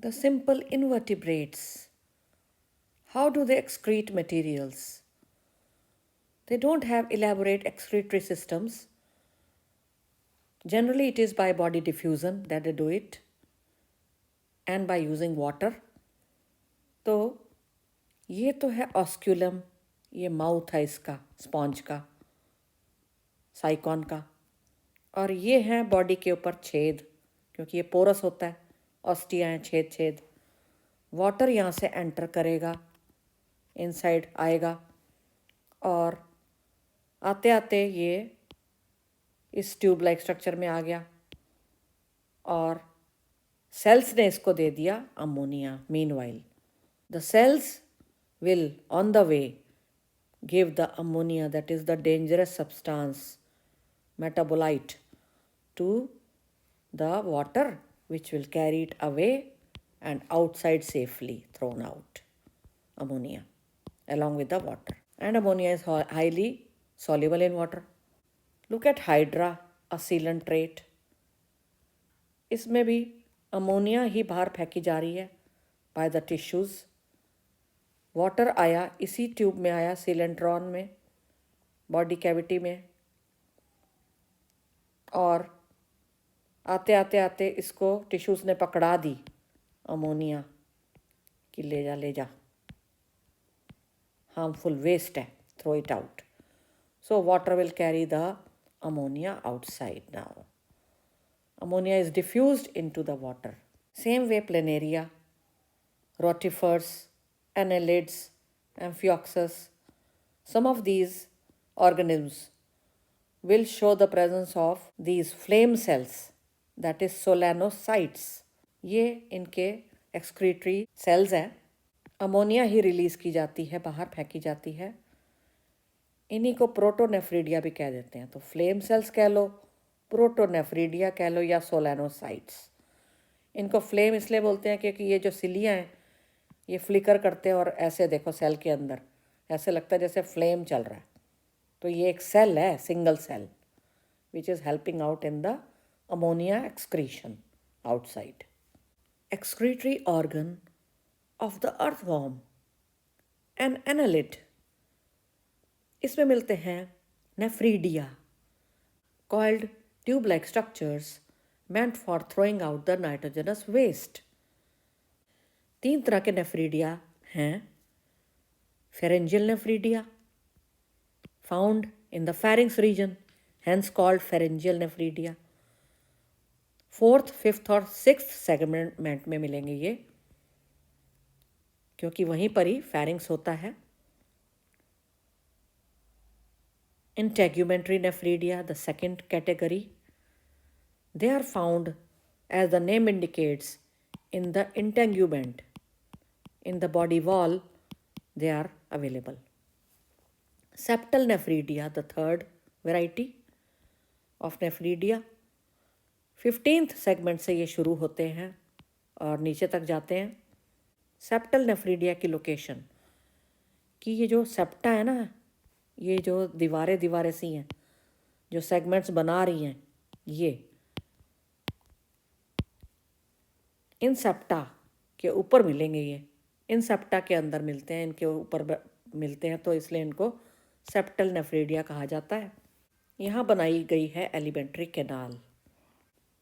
The simple invertebrates, how do they excrete materials? They don't have elaborate excretory systems. Generally, it is by body diffusion that they do it and by using water. तो ये तो है osculum, ये mouth है इसका sponge का, साइकॉन का, और ये है बॉडी के ऊपर छेद, क्योंकि ये पोरस होता है, ऑस्टिया है, छेद छेद। वाटर यहाँ से एंटर करेगा, इनसाइड आएगा, और आते आते ये इस ट्यूब लाइक स्ट्रक्चर में आ गया, और सेल्स ने इसको दे दिया ammonia. Meanwhile the cells will on the way give the ammonia, that is the dangerous substance, metabolite, to the water, which will carry it away and outside safely thrown out. Ammonia along with the water, and ammonia is highly soluble in water. Look at hydra, a sealant trait. इसमें भी ammonia ही बाहर फेंकी जा रही है by the tissues. Water आया, इसी tube में आया, सीलेंट्रॉन में, बॉडी कैविटी में, और आते आते आते इसको टिश्यूज़ ने पकड़ा दी अमोनिया कि ले जा ले जा, हार्मफुल वेस्ट है, throw it out. So water will carry the ammonia outside now. Ammonia is diffused into the water. Same way planaria, rotifers, annelids, amphioxus, some of these organisms will show the presence of these flame cells, that is solanocytes. ये इनके excretory cells हैं. Ammonia ही release की जाती है, बाहर फेंकी जाती है. इन्हीं को प्रोटोनेफ्रीडिया भी कह देते हैं. तो फ्लेम सेल्स कह लो, प्रोटोनेफ्रीडिया कह लो, या सोलैनोसाइट्स. इनको फ्लेम इसलिए बोलते हैं क्योंकि ये जो सिलियाँ हैं ये फ्लिकर करते हैं, और ऐसे देखो सेल के अंदर ऐसे लगता है जैसे फ्लेम चल रहा है. तो ये एक सेल है, single cell, which is helping out in the ammonia excretion outside. Excretory organ of the earthworm and annelid, इसमें मिलते हैं nephridia, called tube like structures meant for throwing out the nitrogenous waste. 3 तरह के nephridia हैं. Pharyngeal nephridia, found in the pharynx reason, hence called pharyngeal nephridia. 4th, 5th और 6th segment में मिलेंगे ये, क्योंकि वहीं पर ही फेरिंग्स होता है. Integumentary nephridia, the second category. They are found, as the name indicates, in the integument, in the body wall they are available. Septal nephridia, the third variety of nephridia. 15th segment से ये शुरू होते हैं और नीचे तक जाते हैं. सेप्टल नेफ्रीडिया की लोकेशन, कि ये जो सेप्टा है ना, ये जो दीवारें सी हैं जो सेगमेंट्स बना रही हैं, ये इन सेप्टा के ऊपर मिलेंगे. ये इन सेप्टा के अंदर मिलते हैं, इनके ऊपर मिलते हैं, तो इसलिए इनको सेप्टल नेफ्रीडिया कहा जाता है. यहाँ बनाई गई है एलिमेंट्री कैनाल.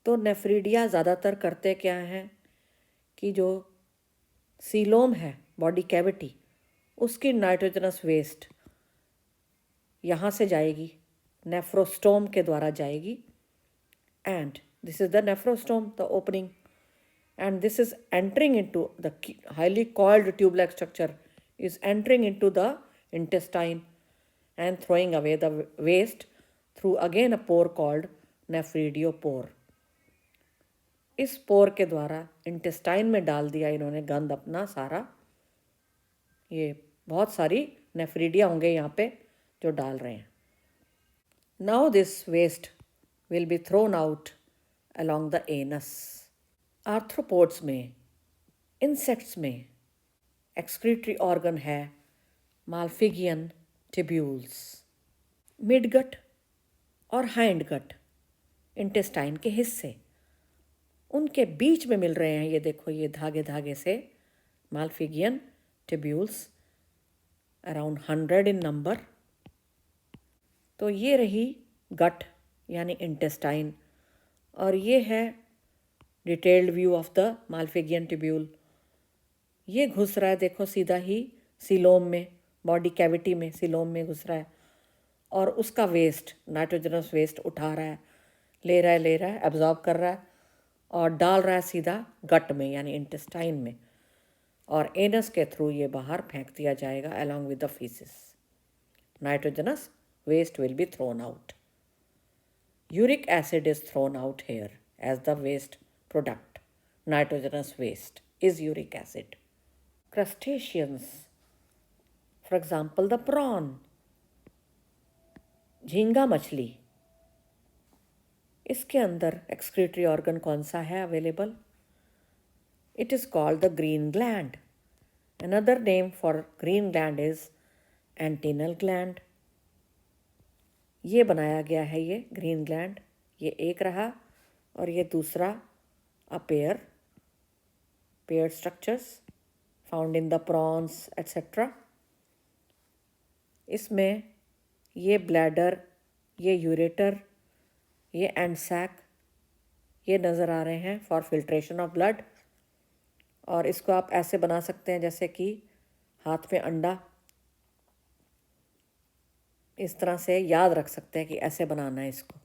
तो नेफ्रीडिया ज़्यादातर करते क्या हैं कि जो सीलोम है, बॉडी कैविटी, उसकी नाइट्रोजनस वेस्ट यहाँ से जाएगी, नेफ्रोस्टोम के द्वारा जाएगी. And this is the nephrostome, the opening, and this is entering into the highly coiled tube-like structure, is entering into the intestine and throwing away the waste through again a pore called nephridiopore. इस पोर के द्वारा intestine में डाल दिया इन्होंने गंद अपना सारा. ये बहुत सारी नेफ्रीडिया होंगे यहाँ पे जो डाल रहे हैं. Now this waste will be thrown out along the anus. Arthropods में, इंसेक्ट्स में एक्सक्रीटरी ऑर्गन है माल्फिगियन टिब्यूल्स. मिडगट और हाइंड गट इंटेस्टाइन के हिस्से, उनके बीच में मिल रहे हैं, ये देखो, ये धागे धागे से मालफिगियन ट्यूब्यूल्स, अराउंड 100 इन नंबर। तो ये रही गट यानी इंटेस्टाइन, और ये है detailed view of the मालफिगियन tubule. ये घुस रहा है देखो सीधा ही सीलोम में, बॉडी कैविटी में, सीलोम में घुस रहा है, और उसका वेस्ट, नाइट्रोजनस वेस्ट उठा रहा है, ले रहा है, एब्जॉर्ब कर रहा है और डाल रहा है सीधा गट में यानी इंटेस्टाइन में, और एनस के थ्रू ये बाहर फेंक दिया जाएगा along with the faeces. Nitrogenous waste will be thrown out. Uric acid is thrown out here as the waste product. Nitrogenous waste is uric acid. Crustaceans, for example, the prawn, झींगा मछली, इसके अंदर excretory organ कौन सा है available? It is called the green gland. Another name for green gland is antennal gland. ये बनाया गया है, ये ग्रीन ग्लैंड, ये एक रहा और ये दूसरा pair structures found in the prawns etcetera. इसमें ये ब्लैडर, ये यूरेटर, ये एंड सैक, ये नज़र आ रहे हैं फॉर फिल्ट्रेशन ऑफ ब्लड। और इसको आप ऐसे बना सकते हैं जैसे कि हाथ में अंडा, इस तरह से याद रख सकते हैं कि ऐसे बनाना है इसको।